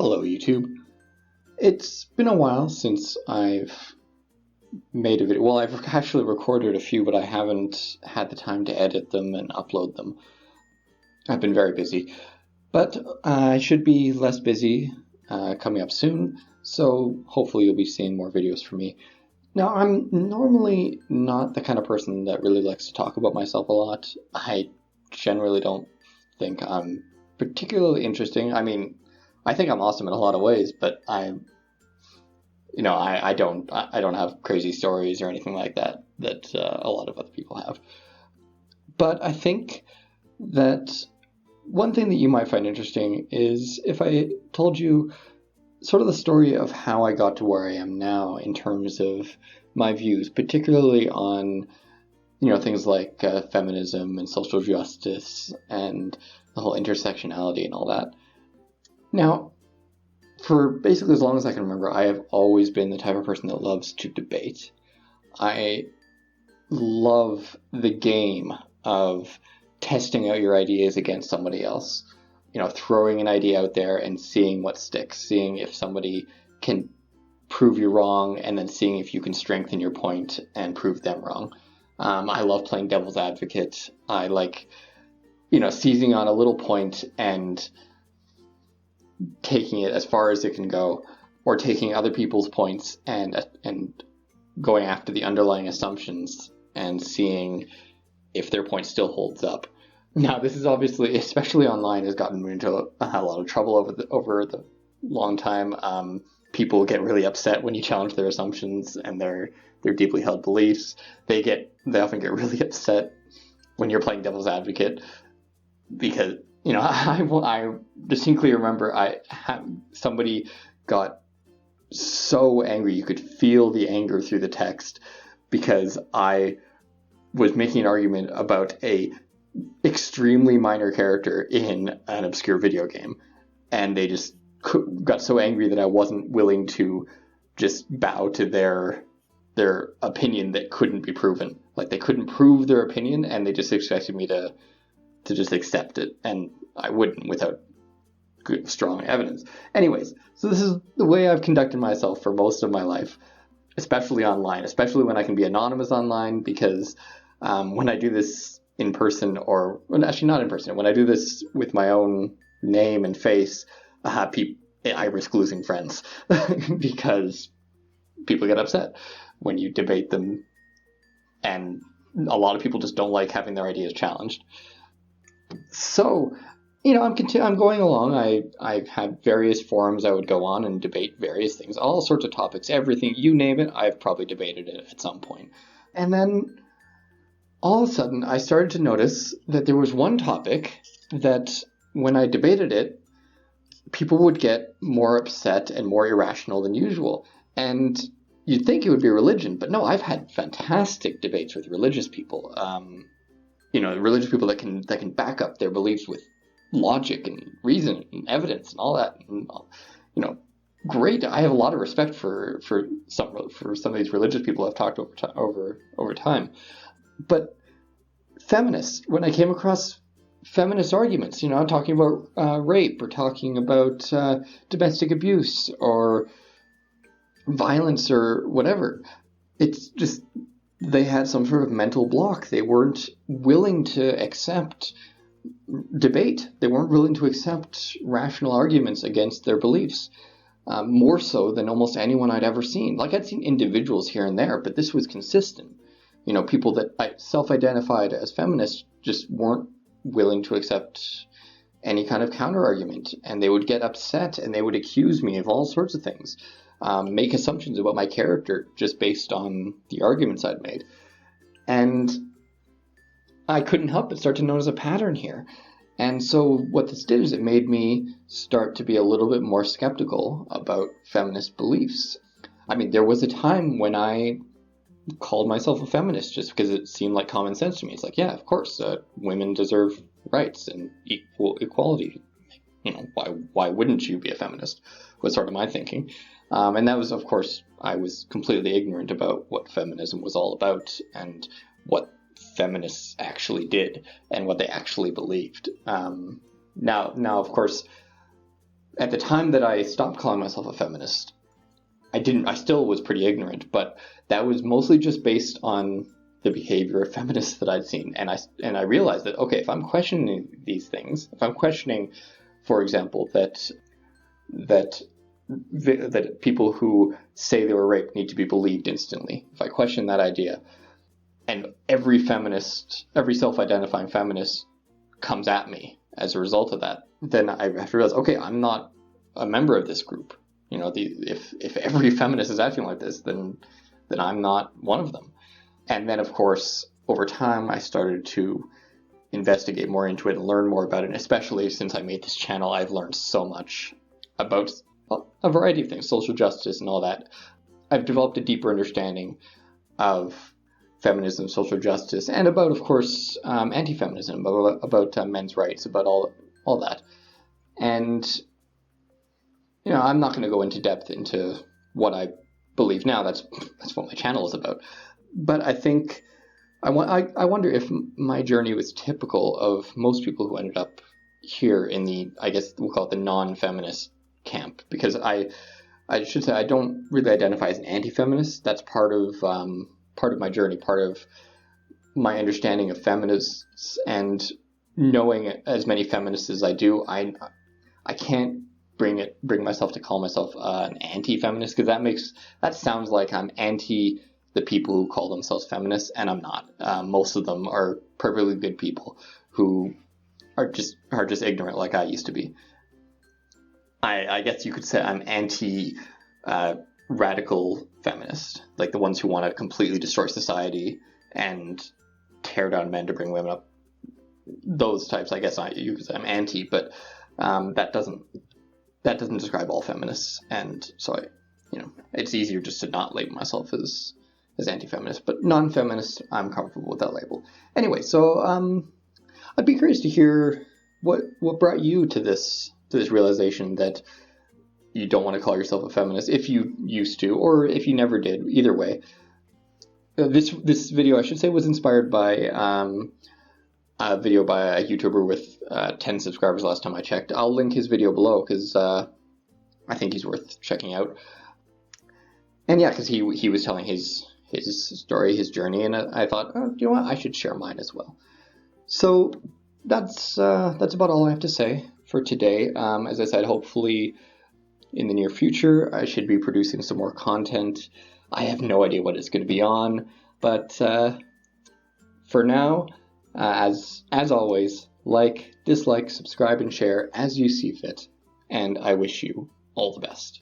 Hello, YouTube. It's been a while since I've made a video. Well, I've actually recorded a few, but I haven't had the time to edit them and upload them. I've been very busy. But I should be less busy coming up soon, so hopefully you'll be seeing more videos from me. Now, I'm normally not the kind of person that really likes to talk about myself a lot. I generally don't think I'm particularly interesting. I mean, I think I'm awesome in a lot of ways, but I don't have crazy stories or anything like that a lot of other people have. But I think that one thing that you might find interesting is if I told you sort of the story of how I got to where I am now in terms of my views, particularly on things like feminism and social justice and the whole intersectionality and all that. Now, for basically as long as I can remember, I have always been the type of person that loves to debate. I love the game of testing out your ideas against somebody else. Throwing an idea out there and seeing what sticks, seeing if somebody can prove you wrong, and then seeing if you can strengthen your point and prove them wrong. I love playing devil's advocate. I like, seizing on a little point and taking it as far as it can go, or taking other people's points and going after the underlying assumptions and seeing if their point still holds up. Now, this is obviously, especially online, has gotten me into a lot of trouble over the long time. People get really upset when you challenge their assumptions and their deeply held beliefs. They often get really upset when you're playing devil's advocate because I distinctly remember somebody got so angry, you could feel the anger through the text, because I was making an argument about a extremely minor character in an obscure video game, and they just got so angry that I wasn't willing to just bow to their opinion that couldn't be proven. Like, they couldn't prove their opinion, and they just expected me to just accept it, and I wouldn't without good, strong evidence. Anyways, so this is the way I've conducted myself for most of my life, especially online, especially when I can be anonymous online, because when I do this in person, actually not in person, when I do this with my own name and face, I risk losing friends because people get upset when you debate them, and a lot of people just don't like having their ideas challenged. So, I'm going along. I've had various forums I would go on and debate various things, all sorts of topics, everything, you name it, I've probably debated it at some point. And then all of a sudden, I started to notice that there was one topic that when I debated it, people would get more upset and more irrational than usual. And you'd think it would be religion, but no, I've had fantastic debates with religious people. Religious people that can back up their beliefs with logic and reason and evidence and all that. And, great. I have a lot of respect for some of these religious people I've talked over time. But feminists, when I came across feminist arguments, talking about rape, or talking about domestic abuse or violence or whatever, it's just they had some sort of mental block. They weren't willing to accept debate. They weren't willing to accept rational arguments against their beliefs, more so than almost anyone I'd ever seen. Like, I'd seen individuals here and there, but this was consistent. People that self-identified as feminists just weren't willing to accept any kind of counter-argument, and they would get upset and they would accuse me of all sorts of things. Make assumptions about my character just based on the arguments I'd made. And I couldn't help but start to notice a pattern here. And so what this did is it made me start to be a little bit more skeptical about feminist beliefs. I mean, there was a time when I called myself a feminist just because it seemed like common sense to me. It's like, yeah, of course, women deserve rights and equality. Why wouldn't you be a feminist? Was sort of my thinking. And that was, of course, I was completely ignorant about what feminism was all about and what feminists actually did and what they actually believed. Now, of course, at the time that I stopped calling myself a feminist, I still was pretty ignorant, but that was mostly just based on the behavior of feminists that I'd seen. And I realized that, okay, if I'm questioning these things, if I'm questioning, for example, that people who say they were raped need to be believed instantly, if I question that idea, and every self-identifying feminist comes at me as a result of that, then I have to realize, okay, I'm not a member of this group. If every feminist is acting like this, then I'm not one of them. And then, of course, over time, I started to investigate more into it and learn more about it. And especially since I made this channel, I've learned so much about a variety of things, social justice and all that. I've developed a deeper understanding of feminism, social justice, and about, of course, anti-feminism, about men's rights, about all that. And, I'm not going to go into depth into what I believe now. That's what my channel is about. But I think I wonder if my journey was typical of most people who ended up here in the, I guess we'll call it the non-feminist camp, because I should say I don't really identify as an anti-feminist. That's part of my journey, part of my understanding of feminists, and knowing as many feminists as I do, I can't bring myself to call myself an anti-feminist, because that sounds like I'm anti the people who call themselves feminists, and I'm not. Most of them are perfectly good people who are just ignorant, like I used to be. I guess you could say I'm anti radical feminist, like the ones who want to completely destroy society and tear down men to bring women up. Those types, I guess you could say I'm anti, but that doesn't describe all feminists, and so it's easier just to not label myself as anti-feminist. But non-feminist, I'm comfortable with that label. Anyway, so I'd be curious to hear what brought you to this realization that you don't want to call yourself a feminist, if you used to, or if you never did. Either way, this video, I should say, was inspired by a video by a YouTuber with 10 subscribers last time I checked. I'll link his video below, because I think he's worth checking out. And yeah, because he was telling his story, his journey, and I thought, oh, you know what, I should share mine as well. So that's about all I have to say for today. As I said, hopefully in the near future, I should be producing some more content. I have no idea what it's going to be on, but for now, as always, like, dislike, subscribe, and share as you see fit, and I wish you all the best.